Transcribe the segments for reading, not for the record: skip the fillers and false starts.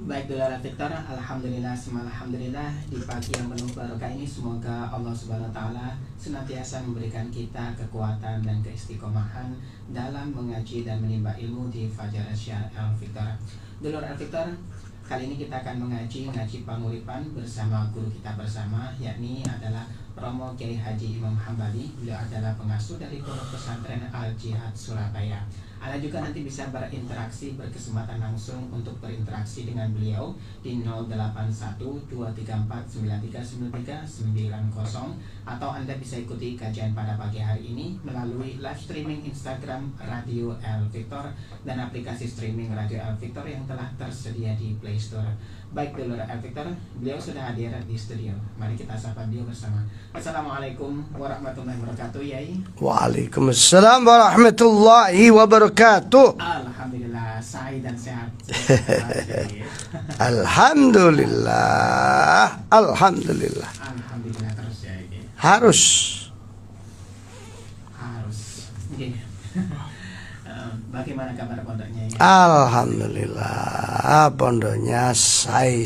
Baik Dolar Victor, alhamdulillah, alhamdulillah di pagi yang penuh barokah ini semoga Allah Subhanahu wa taala senantiasa memberikan kita kekuatan dan keistiqomahan dalam mengaji dan menimba ilmu di Fajar Syah Al Victor. Dolar Victor, kali ini kita akan mengaji Panguripan bersama guru kita bersama, yakni adalah Romo Kiai Haji Imam Hambali. Beliau adalah pengasuh dari Pondok Pesantren Al Jihad Surabaya. Anda juga nanti bisa berinteraksi, berkesempatan langsung untuk berinteraksi dengan beliau di 081234939390, atau Anda bisa ikuti kajian pada pagi hari ini melalui live streaming Instagram Radio El Victor dan aplikasi streaming Radio El Victor yang telah tersedia di Play Store. Baik Dolar El Victor, beliau sudah hadir di studio. Mari kita sapa beliau bersama. Assalamualaikum warahmatullahi wabarakatuh, Yai. Waalaikumsalam warahmatullahi wabarakatuh. Alhamdulillah, sahih dan sehat. Alhamdulillah. Alhamdulillah. Alhamdulillah terus ya ini. Harus. Okay. Bagaimana kabar pondoknya? Alhamdulillah, pondoknya say.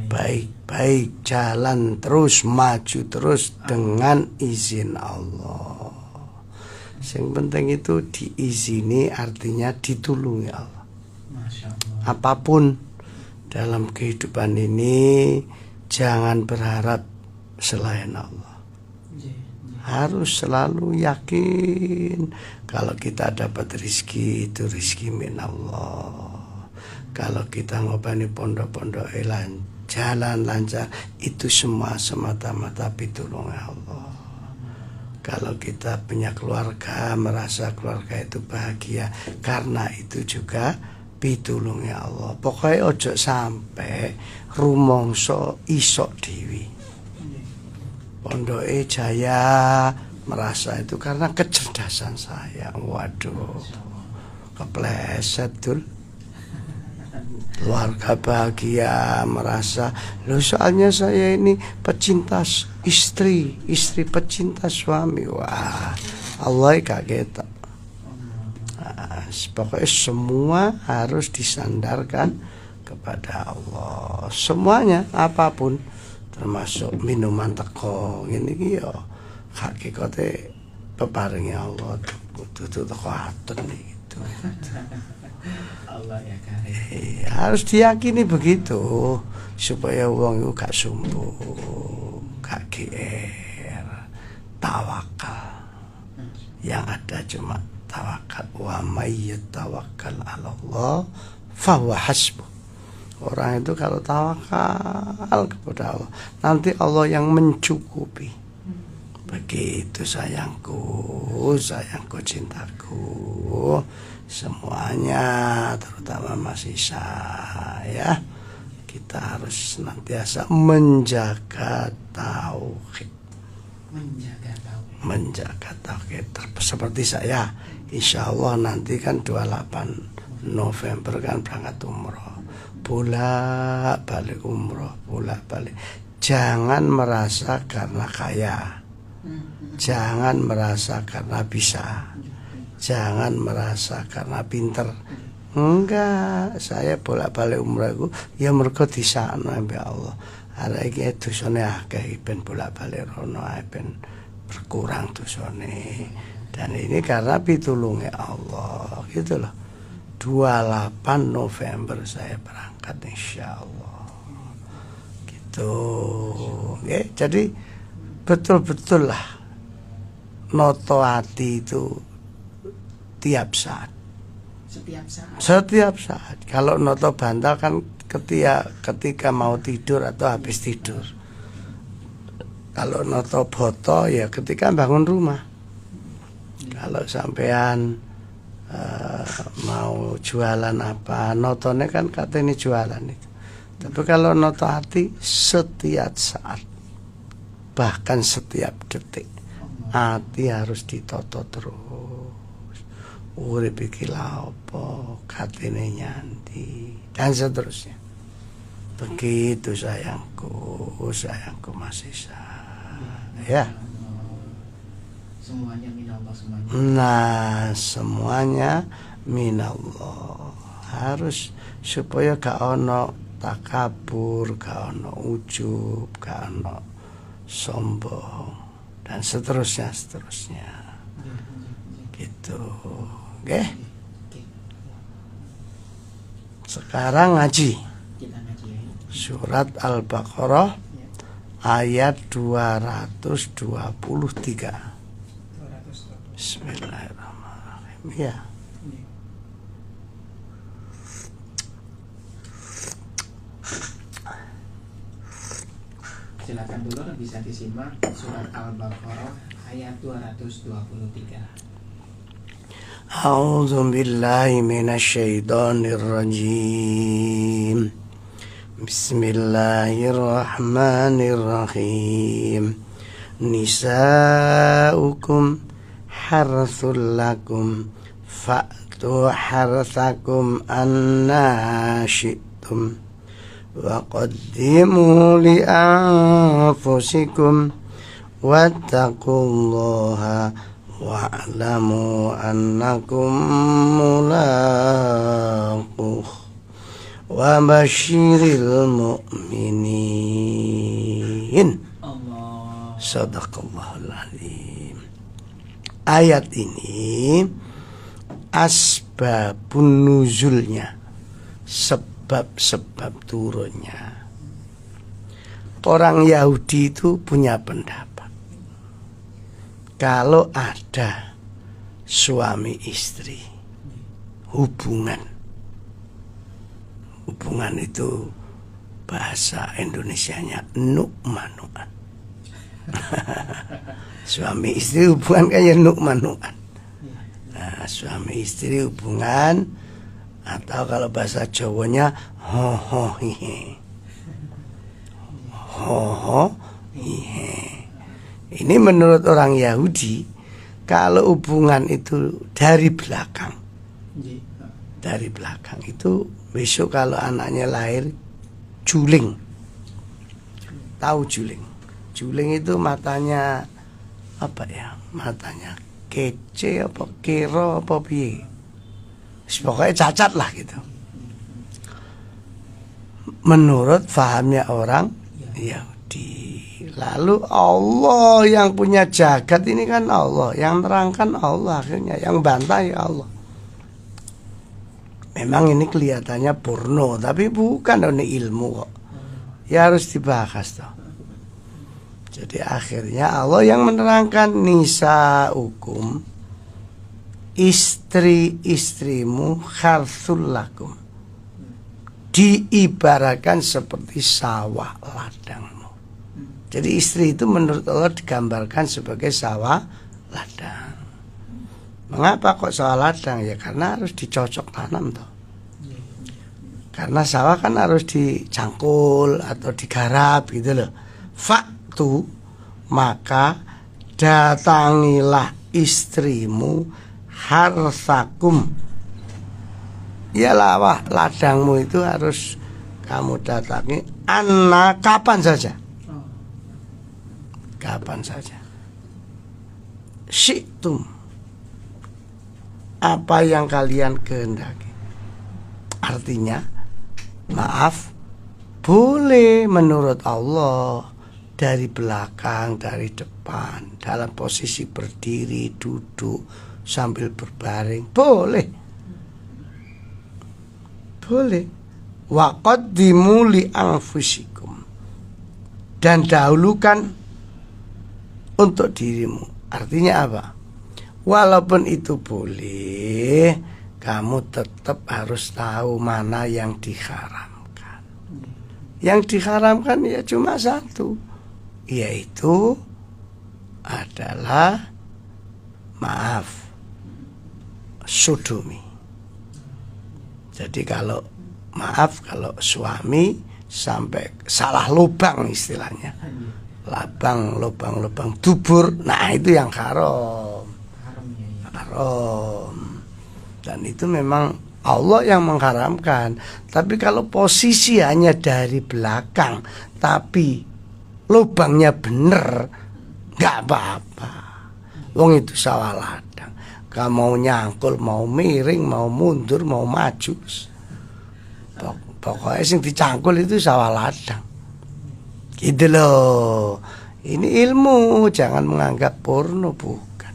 Baik-baik, jalan terus, maju terus dengan izin Allah. Yang penting itu diizini, artinya ditulungi Allah. Masya Allah. Apapun dalam kehidupan ini jangan berharap selain Allah. Harus selalu yakin kalau kita dapat rizki itu rizki min Allah. Kalau kita ngobani pondok-pondok jalan lancar, itu semua semata-mata pitulung Allah. Kalau kita punya keluarga, merasa keluarga itu bahagia, karena itu juga pitulungnya Allah. Pokoknya ojo sampai rumongso isok dewi. Pondoke jaya merasa itu karena kecerdasan saya. Waduh, kepleset tuh. Keluarga bahagia merasa, loh soalnya saya ini pecinta istri pecinta suami. Wah, Allah kaget. Pokoknya semua harus disandarkan kepada Allah. Semuanya, apapun, termasuk minuman teko ini yo hakikate peparinge Allah tutu teko aten gitu. Allah ya karim. Harus diyakini begitu supaya wong itu gak sombong, gak GR, tawakal. Yang ada cuma tawakal. Wa may yatawakkal 'ala Allah fa huwa hasbuh. Orang itu kalau tawakal kepada Allah, nanti Allah yang mencukupi. Begitu sayangku, cintaku, semuanya, terutama Mas Isa ya. Kita harus senantiasa menjaga tauhid. Menjaga tauhid. Seperti saya, insya Allah nanti kan 28 November kan berangkat umroh. Bolak-balik umroh, bolak-balik. Jangan merasa karena kaya, jangan merasa karena bisa, jangan merasa karena pinter. Enggak, saya bolak-balik umroh itu ya mergo disakno ambek Allah. Arek iki dosane akeh ben bolak-balik rono ben berkurang dosane. Dan ini karena pitulunge Allah, gitu loh. 28 November saya berangkat insya Allah gitu ya. Jadi betul-betul lah noto hati itu setiap saat. Kalau noto bantal kan ketika mau tidur atau habis tidur. Kalau noto boto ya ketika bangun rumah. Kalau sampean mau jualan apa, notone kan katanya jualan itu. Tapi kalau noto hati setiap saat, bahkan setiap detik, hati harus ditoto terus. Urip iki lha apa, katene nyanti, dan seterusnya. Begitu sayangku Mas Isa. Ya. Semuanya minallah semuanya. Nah, semuanya minallah. harus supaya gak ono takabur, gak ono ujub, gak ono sombong dan seterusnya gitu. Oke. Sekarang ngaji Kita ngaji ya. surat Al-Baqarah ayat 223. 200. Bismillahirrahmanirrahim. Ya. Silakan dulu bisa disimak surat Al-Baqarah ayat 223. A'udzu billahi minasy syaithanir rajim. Bismillahirrahmanirrahim. Nisa'ukum harthul lakum fa'tu harthakum anna syi'tum wa qaddimu li anfusikum wattaqullaha wa'lamu annakum mulaquh wa basyiril mu'minin. Allah. Shadaqallahul azim. Ayat ini asbabun nuzulnya, sebab-sebab turunnya. Orang Yahudi itu punya pendapat, kalau ada suami istri hubungan itu bahasa Indonesianya nuk-manukan. Suami istri hubungan kayak nuk-manukan. Nah, suami istri hubungan, atau kalau bahasa Jawanya ho hihe. Ho hihe. Ini menurut orang Yahudi, kalau hubungan itu dari belakang itu, besok kalau anaknya lahir juling. Tahu juling? Juling itu matanya apa ya? Matanya kece apa kero apa piye? Pokoknya cacat lah gitu. Menurut fahamnya orang Yahudi. Lalu Allah yang punya jagat ini kan Allah, yang terangkan Allah, akhirnya yang bantah ya Allah. Memang ini kelihatannya porno, tapi bukan, ini ilmu kok. Ya harus dibahas toh. Jadi akhirnya Allah yang menerangkan, nisa'ukum, istri-istrimu harthul lakum, diibaratkan seperti sawah ladangmu. Jadi istri itu menurut Allah digambarkan sebagai sawah ladang. Mengapa kok sawah ladang? Ya karena harus dicocok tanam toh. Karena sawah kan harus dicangkul atau digarap gitu loh. Faktu, maka datangilah istrimu harsakum. Iyalah ladangmu itu harus kamu datangi anak kapan saja. Kapan saja. Syi'tum, apa yang kalian kehendaki. Artinya, maaf, boleh menurut Allah dari belakang, dari depan, dalam posisi berdiri, duduk, sambil berbaring, boleh. Boleh. Wa qaddimu li anfusikum, dan dahulukan untuk dirimu. Artinya apa? Walaupun itu boleh, kamu tetap harus tahu mana yang diharamkan. Yang diharamkan ya cuma satu, yaitu adalah maaf, sodomi. Jadi kalau maaf, kalau suami sampai salah lubang istilahnya, lubang dubur, nah itu yang haram. Haram. Dan itu memang Allah yang mengharamkan. Tapi kalau posisi hanya dari belakang, tapi lubangnya bener, nggak apa-apa. Wong itu sawah ladang. Kamu mau nyangkul, mau miring, mau mundur, mau maju, Pokoknya sing dicangkul itu sawah ladang. Gitu loh. Ini ilmu, jangan menganggap porno, bukan.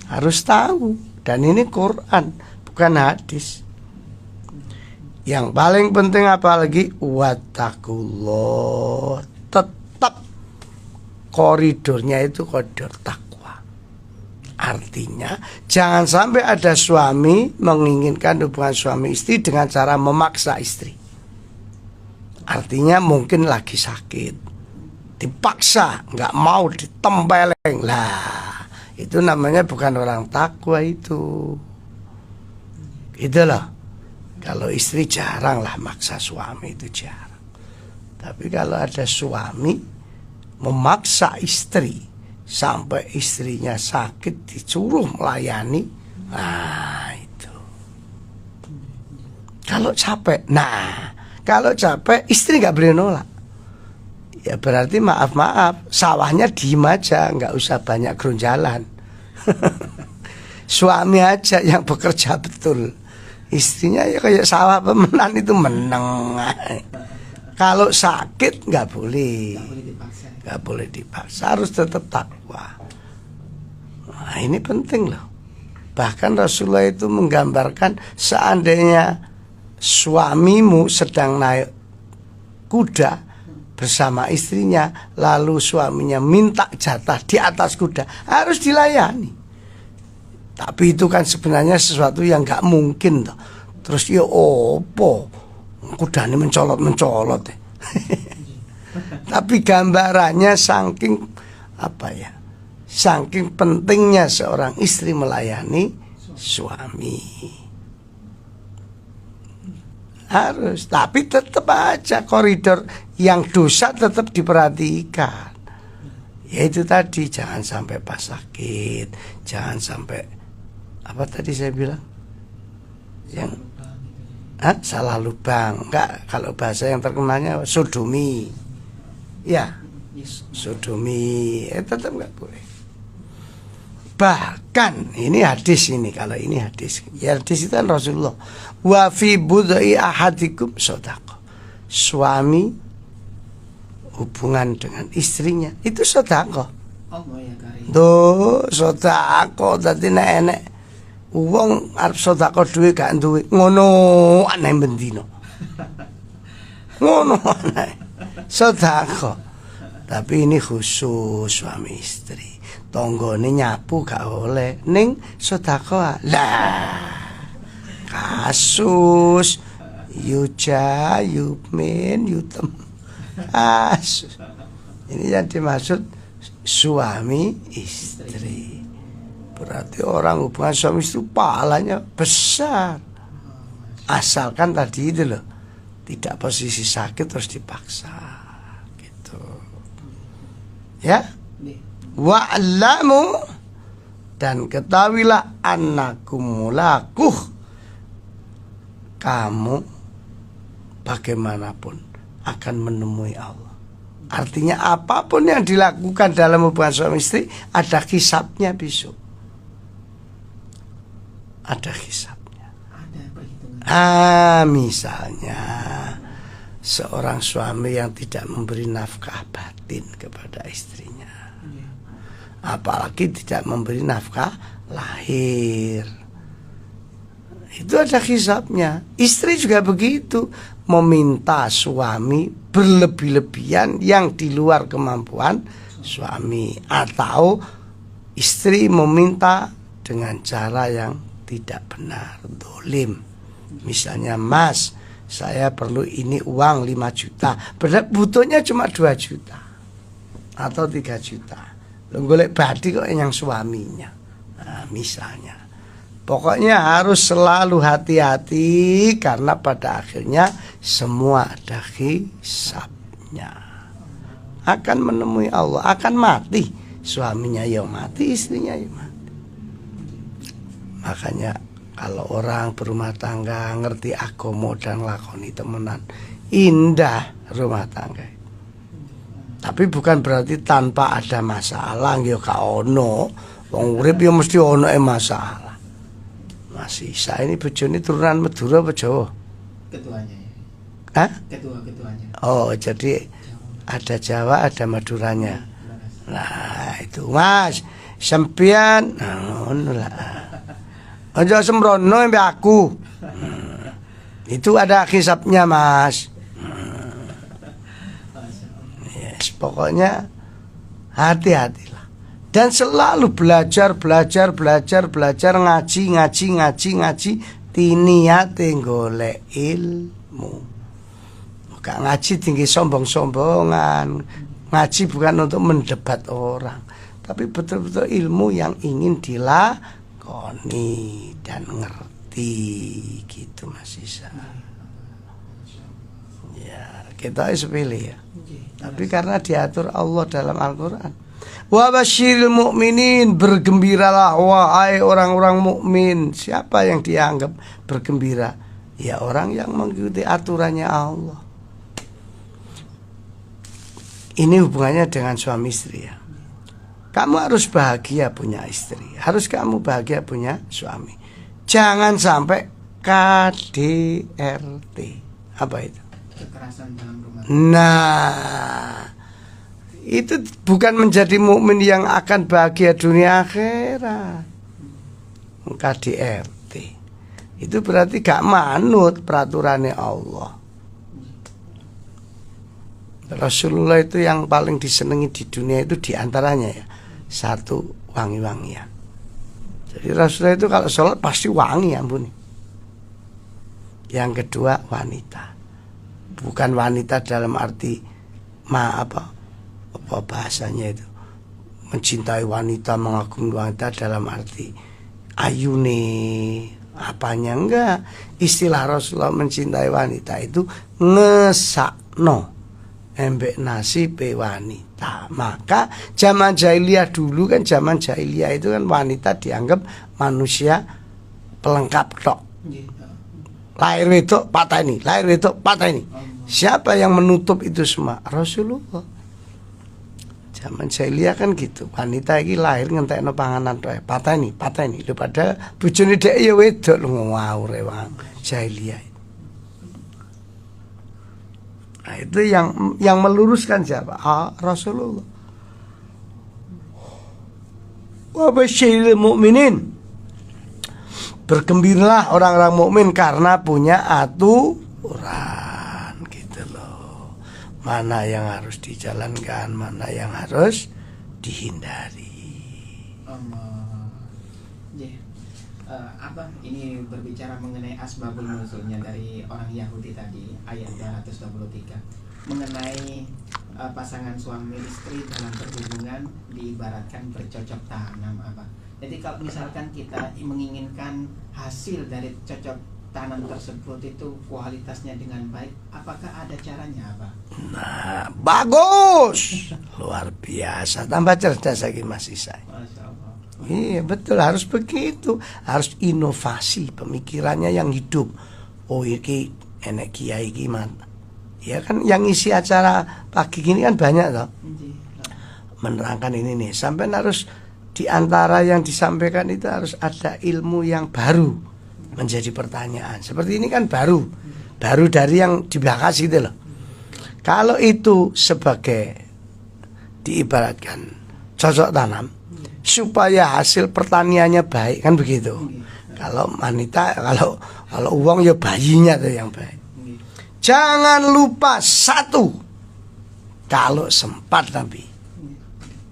Harus tahu. Dan ini Quran, bukan hadis. Yang paling penting apalagi wattaqullah. Tetap koridornya itu koridor takwa. Artinya jangan sampai ada suami menginginkan hubungan suami istri dengan cara memaksa istri. Artinya mungkin lagi sakit, dipaksa, nggak mau, ditempeleng. Lah, itu namanya bukan orang takwa itu. Gitu loh. Kalau istri jarang lah maksa suami, itu jarang. Tapi kalau ada suami memaksa istri sampai istrinya sakit disuruh melayani, nah itu. Kalau capek, kalau capek istri nggak boleh nolak. Ya berarti maaf sawahnya diem aja, nggak usah banyak gerunjalan. Suami aja yang bekerja betul, istrinya ya kayak sawah pemenan itu menang. Kalau sakit nggak boleh dipaksa, harus tetap takwa. Nah, ini penting loh. Bahkan Rasulullah itu menggambarkan seandainya suamimu sedang naik kuda bersama istrinya, lalu suaminya minta jatah di atas kuda, harus dilayani. Tapi itu kan sebenarnya sesuatu yang gak mungkin toh. Terus ya opo kuda ini mencolot Tapi gambarannya saking saking pentingnya seorang istri melayani suami. Harus, tapi tetap aja koridor yang dosa tetap diperhatikan. Yaitu tadi, jangan sampai pas sakit, jangan sampai apa tadi saya bilang? Yang salah lubang. Enggak, kalau bahasa yang terkenalnya sodomi. Ya, sodomi, tetap enggak boleh. Bahkan ini hadis ini, kalau ini hadis. Ya hadis itu kan Rasulullah. Wa fi budai ahadikum shadaqah. Suami hubungan dengan istrinya itu shadaqah. Tuh, shadaqah dadi nek enek wong arep shadaqah duwe gak duwe ngono aneh bendino. Ngono aneh. Shadaqah. Tapi ini khusus suami istri. Tonggone nyapu gak oleh, ning sedekah lah. Kasus Yuja, Yumin, Yutem. Kasus. Ini yang dimaksud suami istri. Berarti orang hubungan suami istri pahalanya besar. Asalkan tadi itu loh, tidak posisi sakit terus dipaksa. Gitu. Ya? Wa'lamu, dan ketahuilah annakum mulaquh, kamu bagaimanapun akan menemui Allah. Artinya apapun yang dilakukan dalam hubungan suami istri ada hisabnya besok. Ada hisabnya. Misalnya seorang suami yang tidak memberi nafkah batin kepada istrinya, apalagi tidak memberi nafkah lahir, itu ada hisabnya. Istri juga begitu, meminta suami berlebih-lebihan yang di luar kemampuan suami, atau istri meminta dengan cara yang tidak benar, dolim. Misalnya, Mas, saya perlu ini uang 5 juta, butuhnya cuma 2 juta atau 3 juta. Lo golek badi kok yang suaminya. Nah, misalnya. Pokoknya harus selalu hati-hati, karena pada akhirnya semua ada hisabnya. Akan menemui Allah, akan mati. Suaminya ya mati, istrinya ya mati. Makanya kalau orang berumah tangga ngerti agama dan lakoni temenan, indah rumah tangga. Tapi bukan berarti tanpa ada masalah, ya gak ono. Wong urip ya mesti ono masalah. Mas Isa ini bojone turunan Madura apa Jawa? Ketuanya. Hah? Ketuanya. Oh, jadi ada Jawa, ada Maduranya. Nah, itu Mas, sempian ngono lah. Aja sembrono mbek aku. Itu ada hisabnya, Mas. Yes, pokoknya hati-hatilah. Dan selalu belajar ngaji tiniate golek ilmu. Gak ngaji tinggi sombong-sombongan. Ngaji bukan untuk mendebat orang, tapi betul-betul ilmu yang ingin dilakoni dan ngerti gitu, Mas Isa. Ya, kita sepilih ya. Tapi karena diatur Allah dalam Al-Quran, wa basyiril mu'minin, bergembiralah wahai orang-orang mukmin. Siapa yang dianggap bergembira? Ya orang yang mengikuti aturannya Allah. Ini hubungannya dengan suami istri ya. Kamu harus bahagia punya istri, harus kamu bahagia punya suami. Jangan sampai KDRT. Apa itu? Kekerasan dalam rumah. Nah, itu bukan menjadi mukmin yang akan bahagia dunia akhirat. KDRT itu berarti gak manut peraturannya Allah. Rasulullah itu yang paling disenangi di dunia itu diantaranya ya, satu, wangi-wangian. Jadi Rasulullah itu kalau sholat pasti wangi, ampun. Yang kedua, wanita. Bukan wanita dalam arti apa bahasanya itu, mencintai wanita, mengagumi wanita dalam arti ayune apanya, enggak. Istilah Rasulullah mencintai wanita itu ngesakno embek nasibe wanita. Maka zaman jahiliyah dulu kan, zaman jahiliyah itu kan wanita dianggap manusia pelengkap tok. Lahir itu patah ini, lahir itu patah ini. Siapa yang menutup itu semua? Rasulullah. Zaman jahiliyah kan gitu. Wanita iki lahir ngentekno panganan tok, patah ini. Lho padahal bojone dhek ya wedok lho, ngawur wong jahiliyah. Nah, itu yang meluruskan siapa? Rasulullah. Wa basyiril mu'minin, bergembiralah orang-orang mukmin karena punya aturan gitu loh. Mana yang harus dijalankan, mana yang harus dihindari. Apa ini berbicara mengenai asbabul nuzulnya dari orang Yahudi tadi, ayat 223, mengenai pasangan suami istri dalam berhubungan diibaratkan bercocok tanam. Apa? Jadi kalau misalkan kita menginginkan hasil dari cocok tanam tersebut itu kualitasnya dengan baik, apakah ada caranya, apa? Nah, bagus, luar biasa, tambah cerdas lagi Mas Isa. Masya Allah. Iya betul, harus begitu, harus inovasi pemikirannya yang hidup. Oh iki enek kiai gimana? Ya kan yang isi acara pagi gini kan banyak toh, menerangkan ini nih. Sampai harus diantara yang disampaikan itu harus ada ilmu yang baru menjadi pertanyaan. Seperti ini kan baru dari yang dibahas gitu loh. Kalau itu sebagai diibaratkan cocok tanam supaya hasil pertaniannya baik kan begitu. Kalau wanita, kalau uang ya bayinya tuh yang baik. Jangan lupa satu, kalau sempat tapi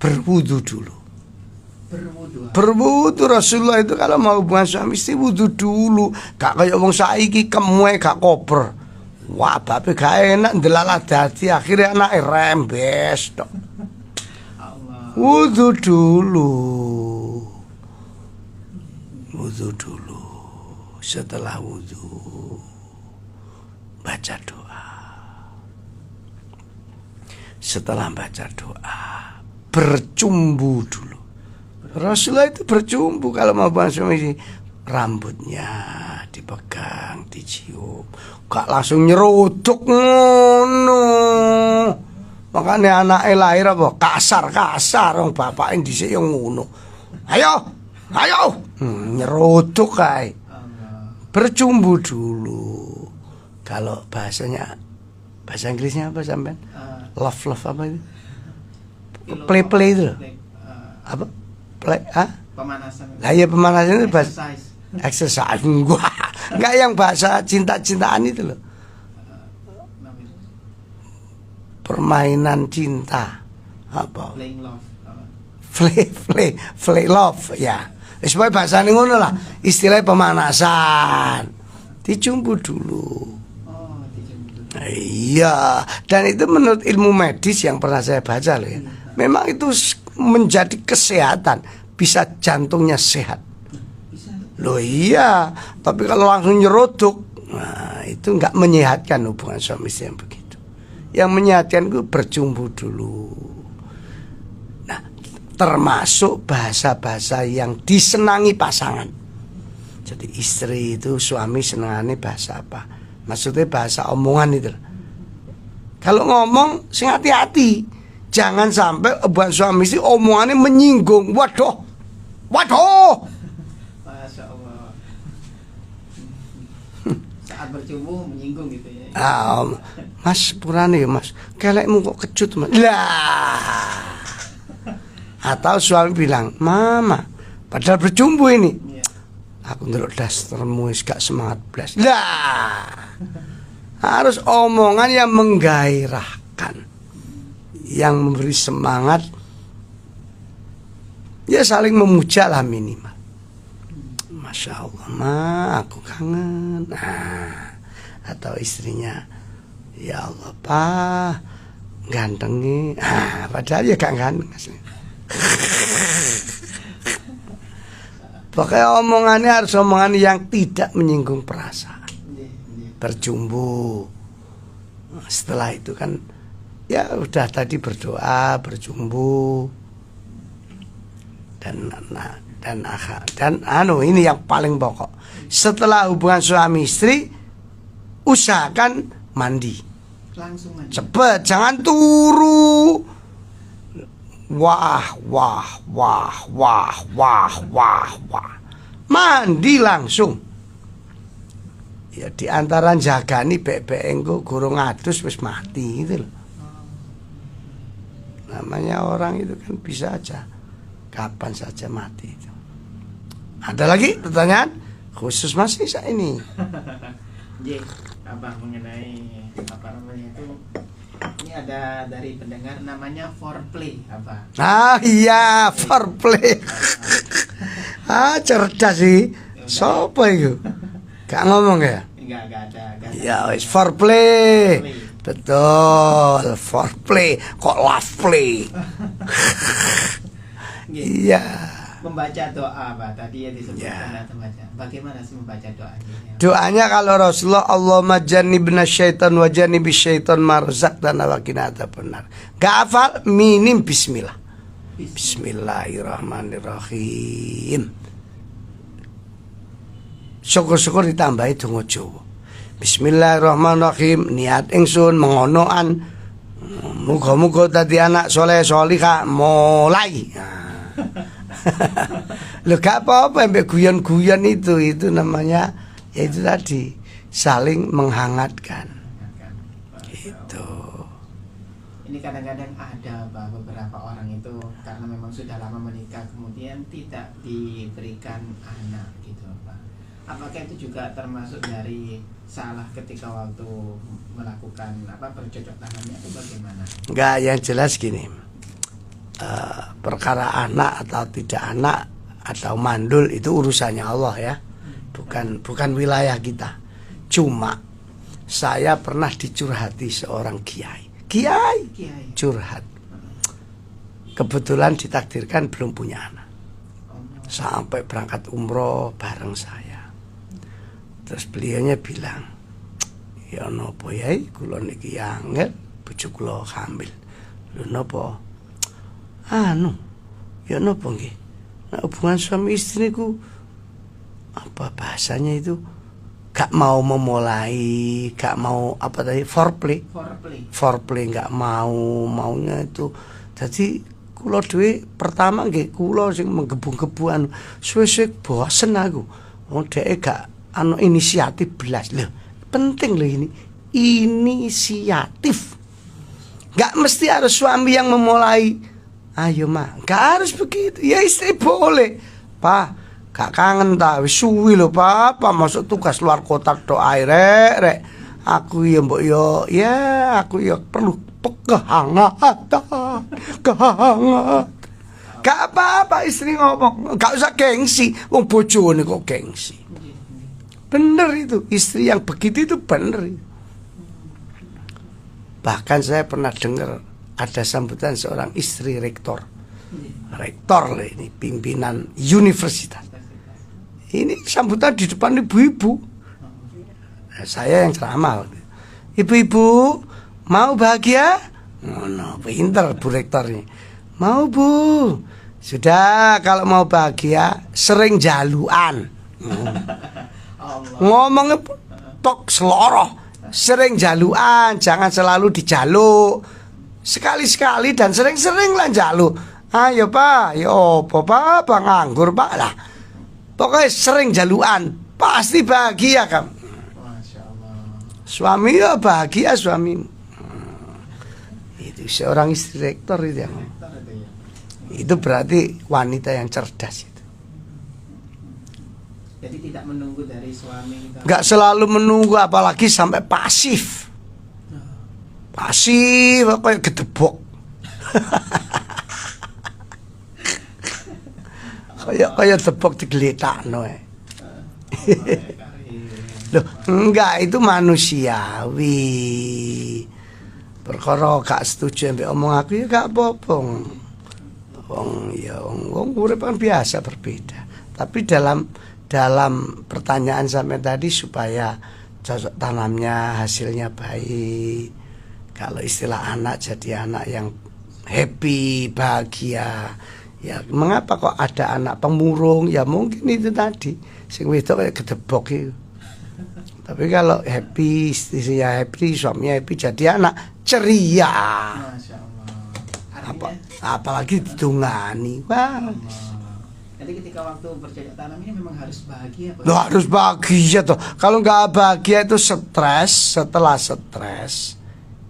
berwudu dulu. Berwudu. Rasulullah itu kalau mau hubungan suami istri wudu dulu. Gak kayak wong saiki kemue gak koper. Wah, bape gak enak ndelalah dadi akhirnya anake rembes tok. Wudu dulu. Setelah wudu baca doa. Setelah baca doa bercumbu dulu. Rasulullah itu bercumbu kalau mau suami, rambutnya dipegang, dicium, gak langsung nyeruduk ngono. Makanya anaknya lahir apa? Kasar orang bapaknya dhisik yang ngono. Ayo. Nyeruduk kae. Bercumbu dulu. Kalau bahasanya Bahasa Inggrisnya apa sampean? Love apa itu? Pillow Play talk, itu loh. play, Apa? Play pemanasan. Lah ya pemanasan itu bahasa Exercise. exercise. Enggak yang bahasa cinta-cintaan itu loh. Namanya Permainan cinta. Apa? playing love. Play love ya. Supaya bahasane ngono lah. Istilah pemanasan. Dicumbu dulu. Oh, dijemput. Iya, dan itu menurut ilmu medis yang pernah saya baca loh ya. Memang itu menjadi kesehatan, bisa jantungnya sehat. Bisa. Loh iya, tapi kalau langsung nyerodok, nah itu nggak menyehatkan hubungan suami istri yang begitu. Yang menyehatkan itu berjumbu dulu. Nah, termasuk bahasa-bahasa yang disenangi pasangan. Jadi istri itu suami senangannya bahasa apa? Maksudnya bahasa omongan itu. Kalau ngomong sing hati-hati. Jangan sampai buat suami istri omongannya menyinggung. Waduh. Masya Allah. Saat bercumbu menyinggung gitu ya. Mas purane ya mas, kelekmu kok kecut mas. Lah. Atau suami bilang, mama, padahal bercumbu ini. Iya. Aku ndelok dastermu wis gak semangat blas. Lah. Harus omongan yang menggairahkan. Yang memberi semangat. Ya saling memuja lah minimal. Masya Allah ma, aku kangen. Nah, atau istrinya, ya Allah pak, gantengnya. Padahal ya gak ganteng aslinya. Pokoknya omongannya harus omongan yang tidak menyinggung perasaan. Berjumbu. Setelah itu kan ya udah tadi berdoa, berjumbu. Dan ini yang paling pokok. Setelah hubungan suami istri, usahakan mandi. Langsung mandi. Cepet, jangan turu. Wah. Mandi langsung. Ya di antara jagani bebek engko gurung adus wis mati gitu loh. Namanya orang itu kan bisa aja kapan saja mati itu. Ada lagi pertanyaan khusus masih saya ini. J, apa mengenai apa namanya itu? Ini ada dari pendengar namanya foreplay apa? Iya, foreplay. Cerdas sih. Sopo itu? Gak ngomong ya? Enggak ada. Ya, wis foreplay. Betul, foreplay. Kok love play? Iya. Membaca doa Pak, tadi ya disebutkan Ya. membaca. Bagaimana sih membaca doanya? Doanya kalau Rasulullah Allahumma jannibna syaitan wa jannibis syaitan ma razaqtana wa qina adzabannar. Gak hafal minim bismillah. Bismillahirrahmanirrahim. Syukur-syukur ditambahi donga Jawa. Bismillahirrahmanirrahim. Niat ingsun mengonoan muga-muga dadi anak soleh solihah mulai. Loh gak apa-apa sampai guyon-guyon itu namanya ya itu tadi saling menghangatkan. Gitu. Ini kadang-kadang ada Pak, beberapa orang itu karena memang sudah lama menikah kemudian tidak diberikan anak gitu Pak. Apakah itu juga termasuk dari salah ketika waktu melakukan bercocok tanamnya itu bagaimana? Enggak, yang jelas gini. Perkara anak atau tidak anak atau mandul itu urusannya Allah ya. Bukan wilayah kita. Cuma saya pernah dicurhati seorang kiai curhat. Kebetulan ditakdirkan belum punya anak. Sampai berangkat umroh bareng saya. Terus beliaunya bilang, ya nopo yai kula niki angel bojo kula hamil. Lho nopo? Ya nopo nggih? Nah, hubungan suami istri ku apa bahasanya itu gak mau memulai, gak mau apa tadi foreplay gak maunya itu. Jadi kula dhewe pertama nggih kula sing menggebu-gebuan suwe-suwe bosen aku. Wong dhek gak inisiatif belas. Lho, penting lho ini. inisiatif. Gak mesti harus suami yang memulai. Ayo mah, gak harus begitu. Ya istri boleh. Pak, gak kangen tak wis suwi lho Pak masuk tugas luar kota tok ae rek. Aku ya mbok yo ya aku ya perlu kehangatan. Gak apa-apa istri ngomong, gak usah gengsi. Wong bojone kok gengsi. Bener itu, istri yang begitu itu bener. Bahkan saya pernah dengar ada sambutan seorang istri rektor. Rektor ini pimpinan universitas. Ini sambutan di depan ibu-ibu. Nah, saya yang ceramah. Ibu-ibu mau bahagia? No, pinter Bu rektor ini. Mau Bu. Sudah kalau mau bahagia sering jaluan. Ngomongnya tok seloroh. Sering jaluan, jangan selalu dijaluk. Sekali-sekali dan sering-sering lah jaluk. Ayo Pak, yo Pak nganggur Pak lah. Pokoknya sering jaluan, pasti bahagia kamu. Masya Allah. Suami ya bahagia suami. Itu seorang istri rektor itu yang. Itu berarti wanita yang cerdas itu. Jadi tidak menunggu dari suami. Gak selalu menunggu, apalagi sampai pasif. Pasif kayak gedebok. kayak tebok digeletakno. Loh, enggak, itu manusiawi. Perkara gak setuju ambek omong aku ya gak apa-apa. Wong urip kan biasa berbeda. Tapi dalam pertanyaan sampai tadi supaya cocok tanamnya hasilnya baik. Kalau istilah anak jadi anak yang happy, bahagia. Ya mengapa kok ada anak pemurung? Ya mungkin itu tadi. Sing wedok kayak gedebok itu. Tapi kalau happy, istrinya happy, suaminya happy, jadi anak ceria. Masya Allah. Apalagi didungani. Wah. Jadi ketika waktu bercocok tanam ini memang harus bahagia Pak? Loh, harus bahagia toh. Kalau nggak bahagia itu stres. Setelah stres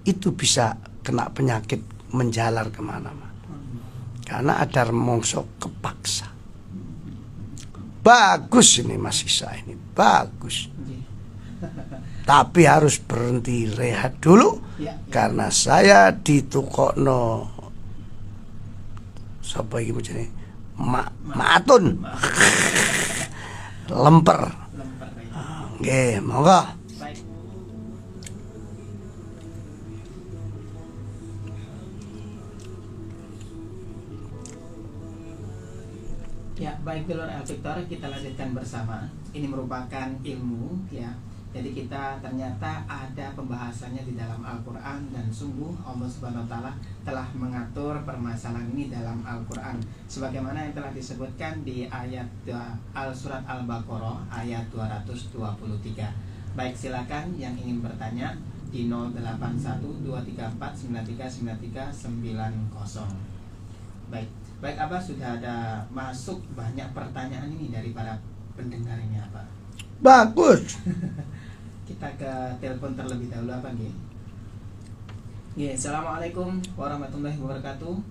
itu bisa kena penyakit menjalar kemana-mana. Karena ada remongso kepaksa. Bagus ini Mas Isa ini, bagus. Tapi harus berhenti rehat dulu ya. Karena saya ditukokno sapa iki jenenge? Matun. Lemper. Nggih, monggo. Ya, baik Dulur El Victor, kita lanjutkan bersama. Ini merupakan ilmu ya. Jadi kita ternyata ada pembahasannya di dalam Al-Quran. Dan sungguh Allah Subhanahu Wa Taala telah mengatur permasalahan ini dalam Al-Quran, sebagaimana yang telah disebutkan di ayat Surat Al-Baqarah ayat 223. Baik, silakan yang ingin bertanya di 081234939390. Baik Abah, sudah ada masuk banyak pertanyaan ini dari para pendengar ini Abah. Bagus. Kita ke telepon terlebih dahulu apa nggih? Nggih, assalamualaikum warahmatullahi wabarakatuh.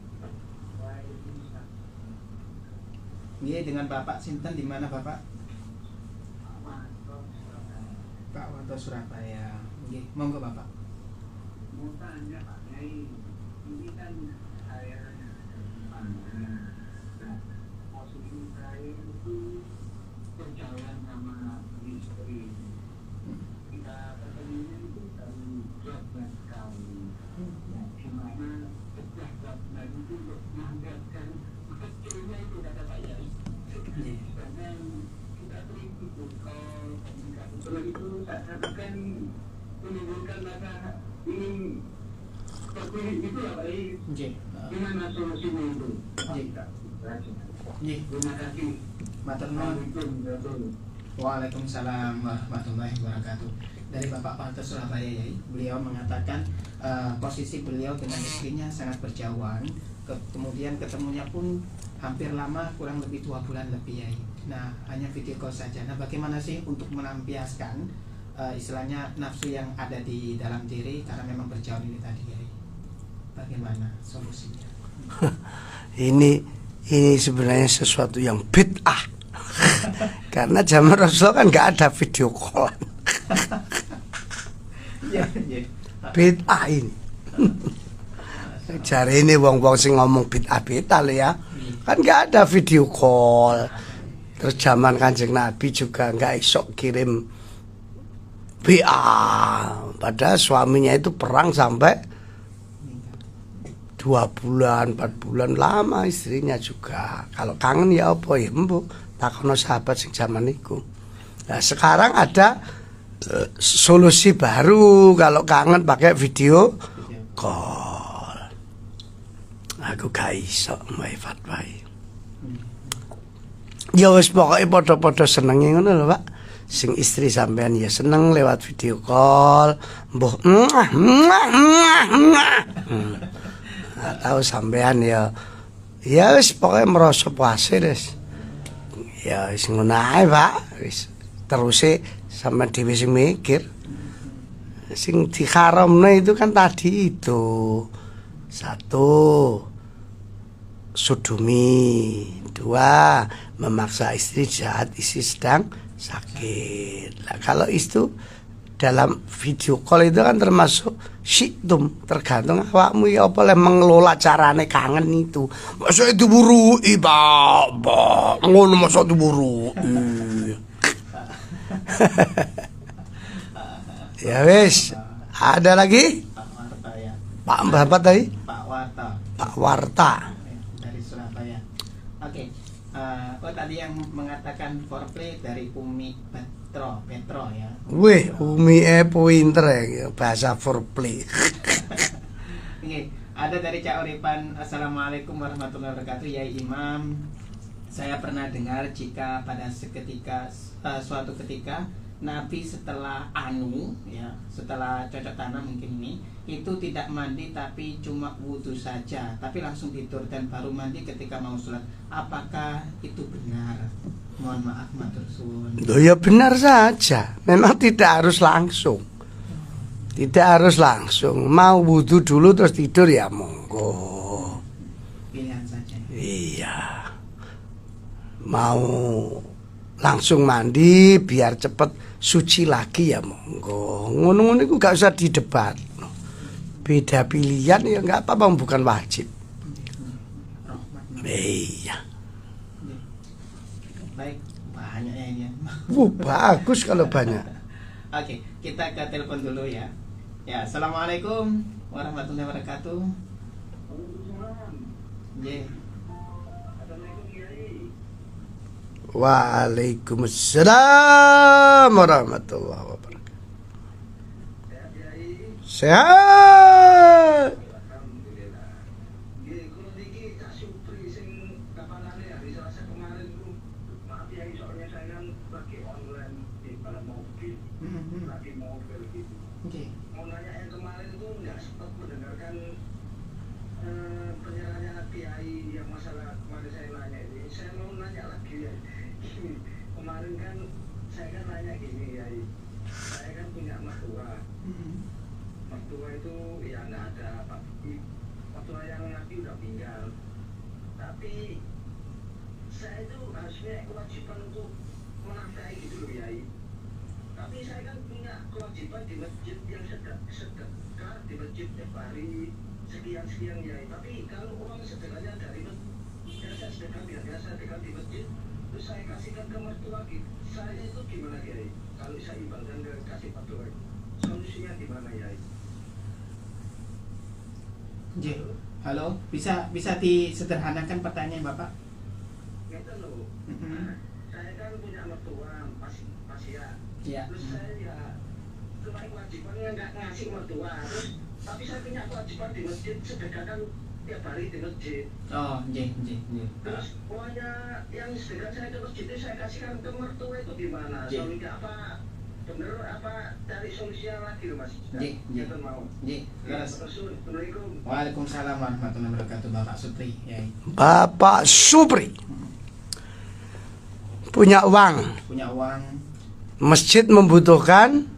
Nggih, dengan Bapak sinten di mana Bapak? Pak Wanto Surabaya. Nggih, monggo Bapak. Mau tanya Pak Kiai, ini kan saya posisi saya itu berjalan sama istri. Kita ketemunya itu dari 12 tahun. Gimana sejak 12 tahun itu menganggarkan kecilnya itu kata Pak Kiai. Karena kita sering video call, komunikasi terus itu seakan menimbulkan rasa ingin terpilih gitu ya Pak Kiai. Gimana solusinya itu? Terima kasih. Waalaikumsalam warahmatullahi wabarakatuh. Dari Bapak Panto Surabaya ya, beliau mengatakan posisi beliau dengan istrinya sangat berjauhan. Kemudian ketemunya pun hampir lama, kurang lebih 2 bulan lebih ya. Nah, hanya video call saja. Nah, bagaimana sih untuk melampiaskan istilahnya nafsu yang ada di dalam diri karena memang berjauh ini tadi, Kiai. Bagaimana solusinya? Ini sebenarnya sesuatu yang bid'ah. Karena zaman Rasulullah kan nggak ada video call. Iya, iya. Bid'ah ini. Jari ini wong-wong sing ngomong bid'ah lho ya. Kan nggak ada video call. Terus zaman Kanjeng Nabi juga nggak isok kirim WA. Padahal suaminya itu perang sampai 2 bulan, 4 bulan, lama istrinya juga. Kalau kangen ya apa ya mbok takono sahabat sing zaman iku. Nah, sekarang ada solusi baru kalau kangen pakai video call. Aku gak iso mbak fatwa. Ya wis pokoke padha-padha senenge ngono lho, Pak. Sing istri sampean ya seneng lewat video call, mbuh tahu sampean ya wis pokoke merasa puase wis. Ya wis ngono ae, Pak. Wis terus sampean dhewe sing mikir. Sing diharamno itu kan tadi itu. 1, sudumi. 2, memaksa istri saat istri sedang sakit. Nah, kalau itu dalam video call itu kan termasuk syiktum, tergantung awakmu ya apa leh mengelola carane kangen itu. Masa itu burui, Pak. Ngono masa itu burui. Ya wis, ada lagi? Pak Warta ya. Pak Bapak tadi? Pak Warta. Pak Warta. Dari Surabaya. Oke. Tadi yang mengatakan foreplay dari Umi Petro ya. Wih, Umi pinter ya bahasa foreplay. Oke, ada dari Cak Uripan. Assalamualaikum warahmatullahi wabarakatuh. Ya Imam, saya pernah dengar jika pada suatu ketika Nabi setelah setelah cocok tanam mungkin ini, itu tidak mandi tapi cuma wudhu saja, tapi langsung tidur dan baru mandi ketika mau sholat. Apakah itu benar? Mohon maaf matur suwun. Loh ya benar saja. Memang tidak harus langsung. Tidak harus langsung. Mau wudhu dulu terus tidur ya monggo. Pilihan saja. Iya. Mau langsung mandi biar cepet suci lagi ya monggo. Ngono-ngono iku gak usah didebat. Beda pilihan ya nggak apa-apa, bukan wajib. Iya. Baik, banyak ya ini. Bagus kalau banyak. Oke, kita ke telepon dulu ya. Ya, assalamualaikum warahmatullahi wabarakatuh. Yeah. Waalaikumsalam warahmatullahi wabarakatuh. Sehat. Kemarin kan saya kan nanya gini ya, saya kan punya mertua. Mertua itu ya nggak ada Pak. Mertua yang nanti udah tinggal. Tapi saya itu harusnya kewajiban untuk menafkahi gitu loh ya. Tapi saya kan punya kewajiban di masjid yang sedekah di masjid tiap hari sekian ya. Tapi kalau uang sedekahnya dari biasa sedekah biasa sedekah di masjid, terus saya kasihkan ke mertua gitu. Saya itu gimana ya? Kalau saya ibadah dan kasih mertua, solusinya gimana ya? Halo, bisa disederhanakan pertanyaan Bapak? Gitu loh. Saya kan punya mertua pasien. Ya. Terus saya ya cuma kewajibannya nggak ngasih mertua. Terus tapi saya punya kewajiban di masjid sedekah kan tiap hari di masjid. Oh, Terus uangnya yang sedekah saya ke masjid itu saya kasihkan ke mertua itu gimana? Solusinya apa? Bener apa cari solusinya lagi loh Mas? Kita mau. Assalamualaikum. Waalaikumsalam warahmatullahi wabarakatuh. Bapak Supri. Ya. Bapak Supri punya uang. Punya uang. Masjid membutuhkan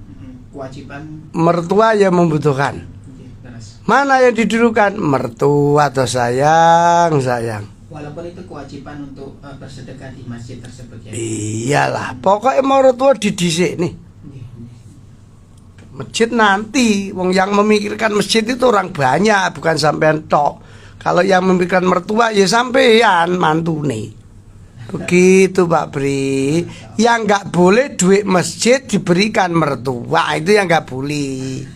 kewajiban mertua yang membutuhkan. terus. Mana yang didulukan? Mertua atau sayang. Walaupun itu kewajiban untuk bersedekah di masjid tersebut ya. Iyalah, pokoknya mertua didisik nih. Masjid nanti, wong yang memikirkan masjid itu orang banyak, bukan sampean tok. Kalau yang memikirkan mertua ya sampean mantune. Begitu Pak Bri. Yang nggak boleh duit masjid diberikan mertua, itu yang nggak boleh.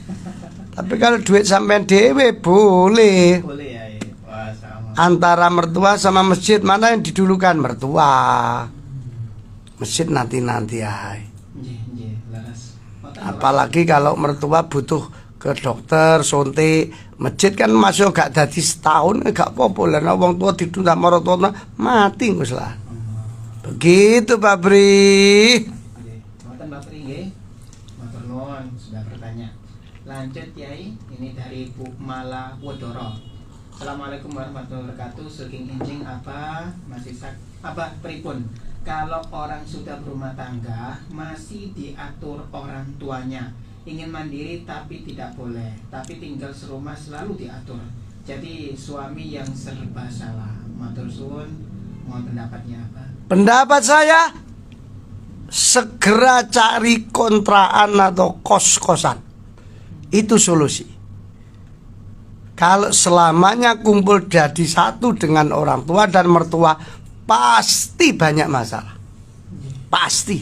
Tapi kalau duit sampean dewe boleh. Boleh ya. Wah, sama. Antara mertua sama masjid mana yang didulukan? Mertua. Masjid nanti ya. Nggih, laras. Apalagi kalau mertua butuh ke dokter, suntik, masjid kan masuk gak dadi setahun, gak apa-apa lah. Wong tua ditunda marotona mati wis lah. Begitu Pak Bri. Ngoten Pak Bri nggih. Matur nuwun sudah bertanya. Lanjut Yai, ini dari Bu Mala Wodoro. Assalamualaikum warahmatullahi wabarakatuh. Saking enjing apa masih apa pripun? Kalau orang sudah berumah tangga masih diatur orang tuanya, ingin mandiri tapi tidak boleh, tapi tinggal serumah selalu diatur. Jadi suami yang serba salah. Matur suwun, mohon pendapatnya apa? Pendapat saya segera cari kontrakan atau kos-kosan. Itu solusi. Kalau selamanya kumpul jadi satu dengan orang tua dan mertua, pasti banyak masalah. Pasti.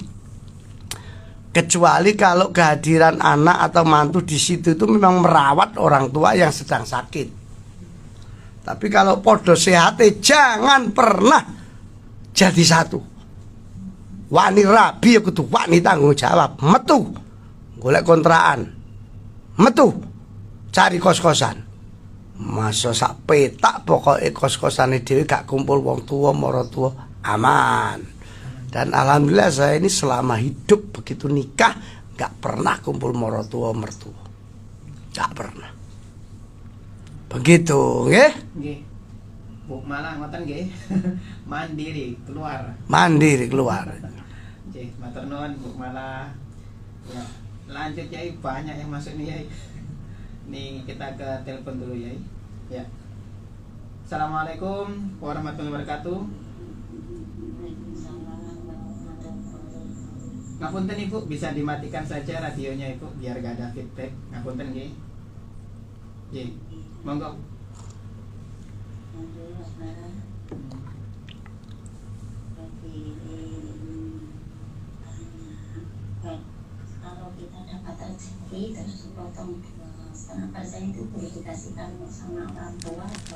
Kecuali kalau kehadiran anak atau mantu di situ itu memang merawat orang tua yang sedang sakit. Tapi kalau podo sehate jangan pernah jadi satu. Wani rabi aku tuh wani tanggung jawab. Metu golek kontrakan. Metu cari kos-kosan. Masa sak petak pokoknya kos-kosane dhewe gak kumpul wong tua maratuwa aman. Dan alhamdulillah saya ini selama hidup begitu nikah gak pernah kumpul maratuwa mertua. Gak pernah. Begitu nggih? Nggih. Bu malah ngoten nggih. Mandiri keluar. Mandiri keluar. Nggih, matur nuwun Bu malah. Ya, lanjut Yai, banyak yang masuk nih Yai. Nih kita ke telepon dulu Yai. Ya. Assalamualaikum warahmatullahi wabarakatuh. Ngapunten Ibu, bisa dimatikan saja radionya Ibu biar gak ada feedback. Ngapunten nggih. Nggih. Monggo. Kalau kita dapat rezeki terus potong 2,5% itu boleh dikasihkan sama orang tua atau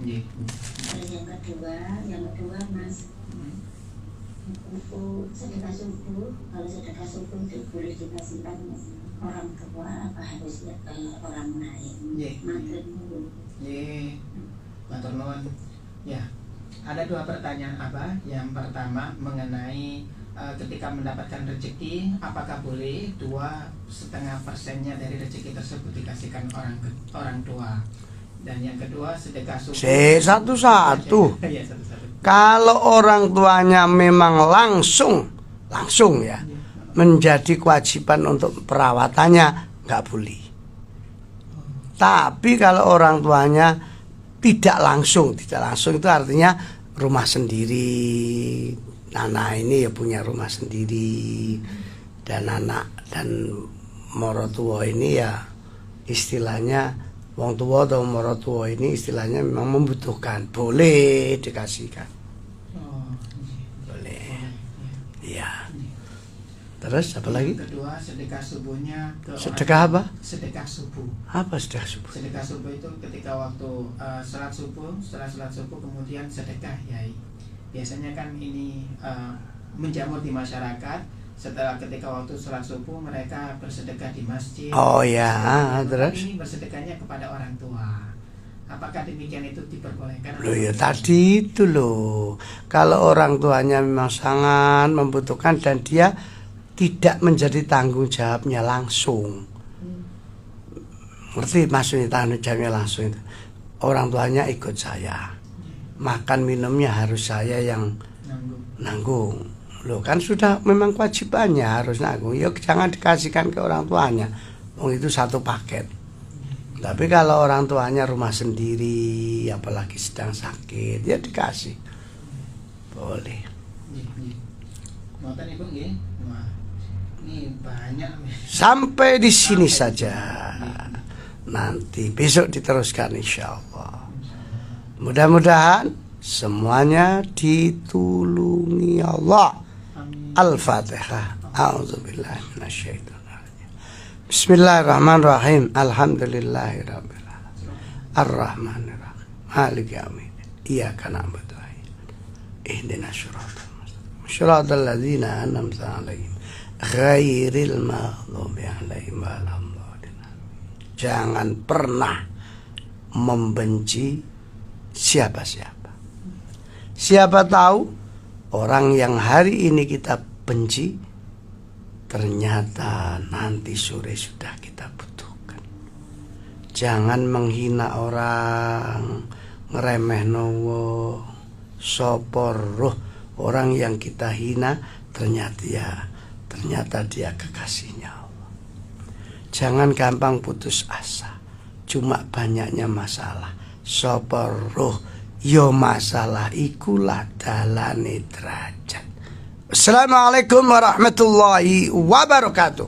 Nggih. terus yang kedua Mas, untuk sedekah subuh, kalau sedekah subuh itu boleh dikasihkan orang tua apa harus orang lain? Nggih. Matur nuwun. Nggih. Matur nuwun. Ya. Ada dua pertanyaan apa? Yang pertama mengenai ketika mendapatkan rezeki, apakah boleh 2,5% dari rezeki tersebut dikasihkan orang tua? Dan yang kedua sedekah subuh. Satu-satu. Iya, satu-satu. Kalau orang tuanya memang langsung ya menjadi kewajiban untuk perawatannya, nggak boleh. Tapi kalau orang tuanya tidak langsung itu artinya rumah sendiri. Anak ini ya punya rumah sendiri, dan anak dan morotuwa ini ya istilahnya wong tua atau morotuwa ini istilahnya memang membutuhkan, boleh dikasihkan. Oh, Boleh. Iya. Terus apa lagi? Kedua sedekah subuhnya ke Sedekah apa? Sedekah subuh. Apa sedekah subuh? Sedekah subuh itu ketika waktu setelah sholat subuh kemudian sedekah Yai. Biasanya kan ini menjamur di masyarakat. Setelah ketika waktu sholat subuh mereka bersedekah di masjid. Oh ya, terus? Ini bersedekahnya kepada orang tua. Apakah demikian itu diperbolehkan? Loh ya tadi itu loh. Kalau orang tuanya memang sangat membutuhkan dan dia tidak menjadi tanggung jawabnya langsung. Ngerti maksudnya tanggung jawabnya langsung itu? Orang tuanya ikut saya. Makan minumnya harus saya yang nanggung. Loh kan sudah memang kewajibannya harus nanggung. Ya jangan dikasihkan ke orang tuanya. Itu satu paket. Tapi kalau orang tuanya rumah sendiri, apalagi sedang sakit, ya dikasih. Boleh. Ngoten Ibu nggih. Wah. Ini banyak. Sampai di sini saja. Nanti besok diteruskan insya Allah. Mudah-mudahan semuanya ditulungi Allah. Al-Fatihah. A'udzubillahi minasyaitonirrajim. Bismillahirrahmanirrahim. Alhamdulillahirabbil alamin. Arrahmanirrahim. Maliki yaumiddin. Iyyaka na'budu wa iyyaka ihdinas siratal mustaqim. Shiratal ladzina an'amta 'alaihim ghairil maghdubi 'alaihim waladdallin. Jangan pernah membenci siapa-siapa. Siapa tahu orang yang hari ini kita benci, ternyata nanti sore sudah kita butuhkan. Jangan menghina orang, ngeremeh nowo, sopor roh orang yang kita hina, ternyata dia kekasihnya Allah. Jangan gampang putus asa, cuma banyaknya masalah. Sopor roh yo masalah ikulah dalane derajat. Assalamualaikum warahmatullahi wabarakatuh.